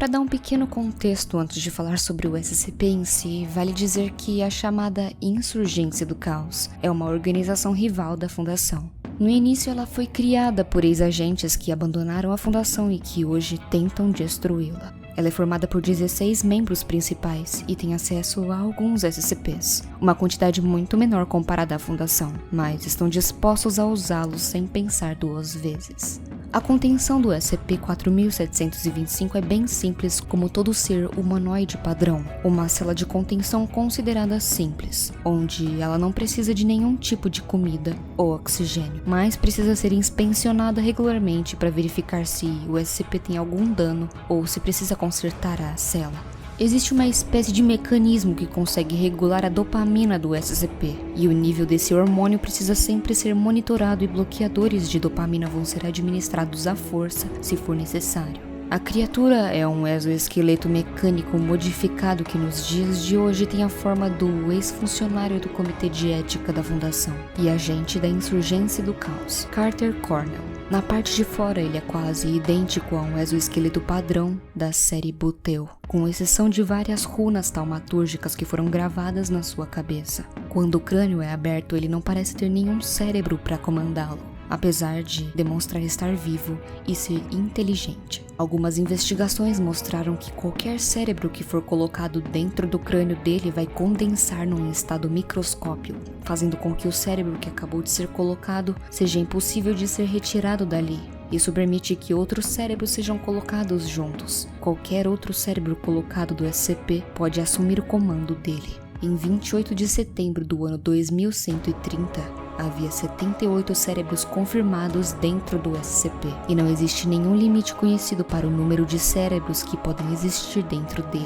Para dar um pequeno contexto antes de falar sobre o SCP em si, vale dizer que a chamada Insurgência do Caos é uma organização rival da Fundação. No início ela foi criada por ex-agentes que abandonaram a Fundação e que hoje tentam destruí-la. Ela é formada por 16 membros principais e tem acesso a alguns SCPs, uma quantidade muito menor comparada à Fundação, mas estão dispostos a usá-los sem pensar duas vezes. A contenção do SCP-4725 é bem simples como todo ser humanoide padrão, uma cela de contenção considerada simples, onde ela não precisa de nenhum tipo de comida ou oxigênio, mas precisa ser inspecionada regularmente para verificar se o SCP tem algum dano ou se precisa consertar a cela. Existe uma espécie de mecanismo que consegue regular a dopamina do SCP, e o nível desse hormônio precisa sempre ser monitorado e bloqueadores de dopamina vão ser administrados à força, se for necessário. A criatura é um exoesqueleto mecânico modificado que nos dias de hoje tem a forma do ex-funcionário do Comitê de Ética da Fundação e agente da Insurgência do Caos, Carter Cornell. Na parte de fora ele é quase idêntico a um exoesqueleto padrão da série Buteu, com exceção de várias runas taumatúrgicas que foram gravadas na sua cabeça. Quando o crânio é aberto, ele não parece ter nenhum cérebro para comandá-lo, apesar de demonstrar estar vivo e ser inteligente. Algumas investigações mostraram que qualquer cérebro que for colocado dentro do crânio dele vai condensar num estado microscópio, fazendo com que o cérebro que acabou de ser colocado seja impossível de ser retirado dali. Isso permite que outros cérebros sejam colocados juntos. Qualquer outro cérebro colocado do SCP pode assumir o comando dele. Em 28 de setembro do ano 2130, havia 78 cérebros confirmados dentro do SCP, e não existe nenhum limite conhecido para o número de cérebros que podem existir dentro dele.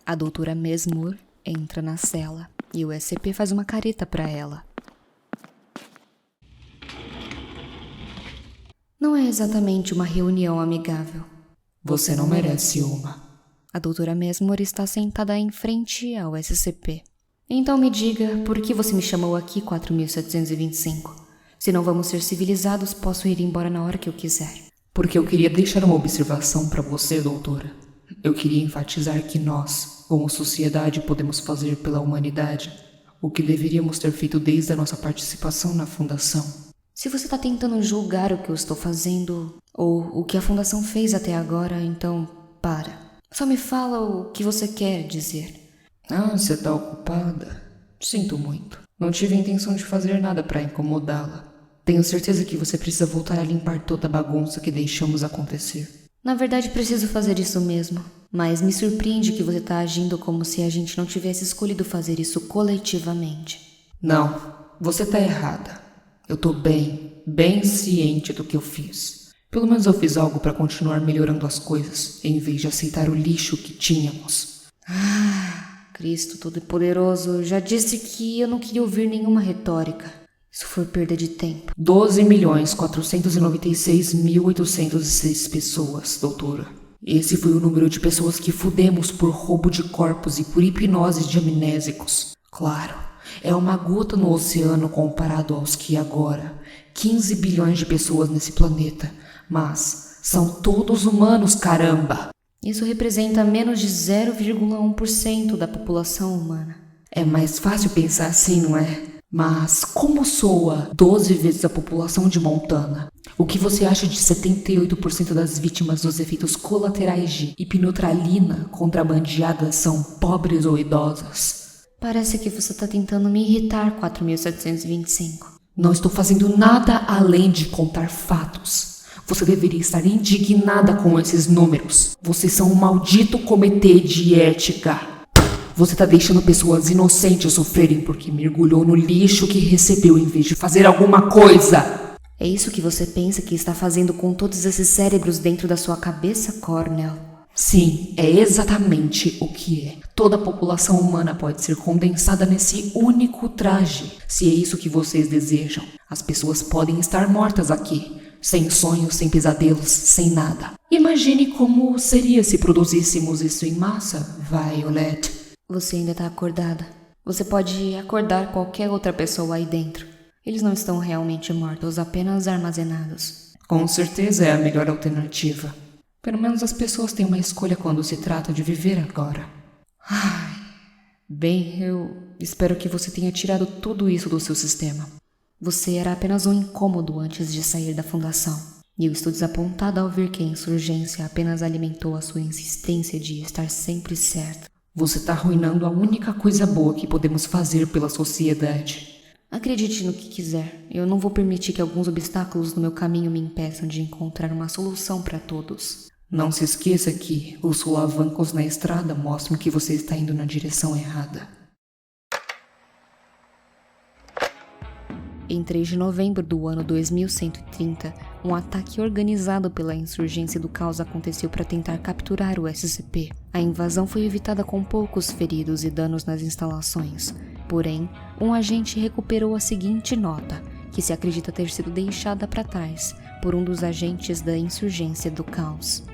A doutora Mesmur entra na cela, e o SCP faz uma careta para ela. Não é exatamente uma reunião amigável. Você não merece uma. A doutora Mesmur está sentada em frente ao SCP. Então me diga, por que você me chamou aqui 4725? Se não vamos ser civilizados, posso ir embora na hora que eu quiser. Porque eu queria deixar uma observação para você, doutora. Eu queria enfatizar que nós, como sociedade, podemos fazer pela humanidade o que deveríamos ter feito desde a nossa participação na Fundação. Se você está tentando julgar o que eu estou fazendo, ou o que a Fundação fez até agora, então para. Só me fala o que você quer dizer. Você tá ocupada? Sinto muito. Não tive a intenção de fazer nada para incomodá-la. Tenho certeza que você precisa voltar a limpar toda a bagunça que deixamos acontecer. Na verdade, preciso fazer isso mesmo. Mas me surpreende que você tá agindo como se a gente não tivesse escolhido fazer isso coletivamente. Não, você tá errada. Eu tô bem ciente do que eu fiz. Pelo menos eu fiz algo para continuar melhorando as coisas, em vez de aceitar o lixo que tínhamos. Cristo Todo-Poderoso, já disse que eu não queria ouvir nenhuma retórica. Isso foi perda de tempo. 12.496.806 pessoas, doutora. Esse foi o número de pessoas que fudemos por roubo de corpos e por hipnose de amnésicos. Claro, é uma gota no oceano comparado aos que agora, 15 bilhões de pessoas nesse planeta. Mas são todos humanos, caramba! Isso representa menos de 0,1% da população humana. É mais fácil pensar assim, não é? Mas como soa 12 vezes a população de Montana? O que você acha de 78% das vítimas dos efeitos colaterais de hipnotralina contrabandeada são pobres ou idosas? Parece que você está tentando me irritar, 4725. Não estou fazendo nada além de contar fatos. Você deveria estar indignada com esses números. Vocês são um maldito comitê de ética. Você tá deixando pessoas inocentes sofrerem porque mergulhou no lixo que recebeu em vez de fazer alguma coisa. É isso que você pensa que está fazendo com todos esses cérebros dentro da sua cabeça, Cornell? Sim, é exatamente o que é. Toda a população humana pode ser condensada nesse único traje, se é isso que vocês desejam. As pessoas podem estar mortas aqui, sem sonhos, sem pesadelos, sem nada. Imagine como seria se produzíssemos isso em massa, Violet. Você ainda está acordada. Você pode acordar qualquer outra pessoa aí dentro. Eles não estão realmente mortos, apenas armazenados. Com certeza é a melhor alternativa. Pelo menos as pessoas têm uma escolha quando se trata de viver agora. Bem, eu espero que você tenha tirado tudo isso do seu sistema. Você era apenas um incômodo antes de sair da fundação. E eu estou desapontada ao ver que a insurgência apenas alimentou a sua insistência de estar sempre certa. Você está arruinando a única coisa boa que podemos fazer pela sociedade. Acredite no que quiser. Eu não vou permitir que alguns obstáculos no meu caminho me impeçam de encontrar uma solução para todos. Não se esqueça que os solavancos na estrada mostram que você está indo na direção errada. Em 3 de novembro do ano 2130, um ataque organizado pela Insurgência do Caos aconteceu para tentar capturar o SCP. A invasão foi evitada com poucos feridos e danos nas instalações. Porém, um agente recuperou a seguinte nota, que se acredita ter sido deixada para trás por um dos agentes da Insurgência do Caos.